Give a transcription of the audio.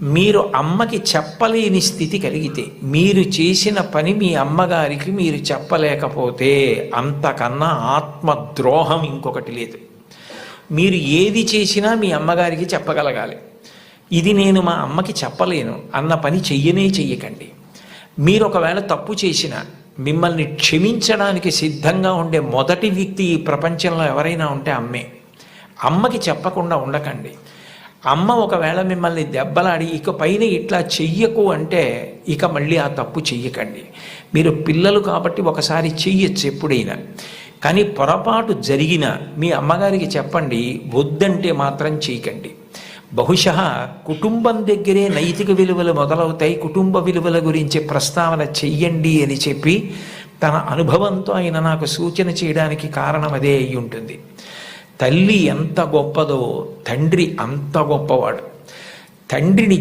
మీరు అమ్మకి చెప్పలేని స్థితి కలిగితే, మీరు చేసిన పని మీ అమ్మగారికి మీరు చెప్పలేకపోతే అంతకన్నా ఆత్మద్రోహం ఇంకొకటి లేదు. మీరు ఏది చేసినా మీ అమ్మగారికి చెప్పగలగాలి. ఇది నేను మా అమ్మకి చెప్పలేను అన్న పని చెయ్యకండి. మీరు ఒకవేళ తప్పు చేసినా మిమ్మల్ని క్షమించడానికి సిద్ధంగా ఉండే మొదటి వ్యక్తి ఈ ప్రపంచంలో ఎవరైనా ఉంటే అమ్మే. అమ్మకి చెప్పకుండా ఉండకండి. అమ్మ ఒకవేళ మిమ్మల్ని దెబ్బలాడి ఇక పైన ఇట్లా చెయ్యకు అంటే ఇక మళ్ళీ ఆ తప్పు చెయ్యకండి. మీరు పిల్లలు కాబట్టి ఒకసారి చెయ్యొచ్చు ఎప్పుడైనా, కానీ పొరపాటు జరిగినా మీ అమ్మగారికి చెప్పండి, వద్దంటే మాత్రం చేయకండి. బహుశः కుటుంబం దగ్గరే నైతిక విలువలు మొదలవుతాయి. కుటుంబ విలువల గురించి ప్రస్తావన చెయ్యండి అని చెప్పి తన అనుభవంతో ఆయన నాకు సూచన చేయడానికి కారణం అదే అయి ఉంటుంది. తల్లి ఎంత గొప్పదో తండ్రి అంత గొప్పవాడు. తండ్రిని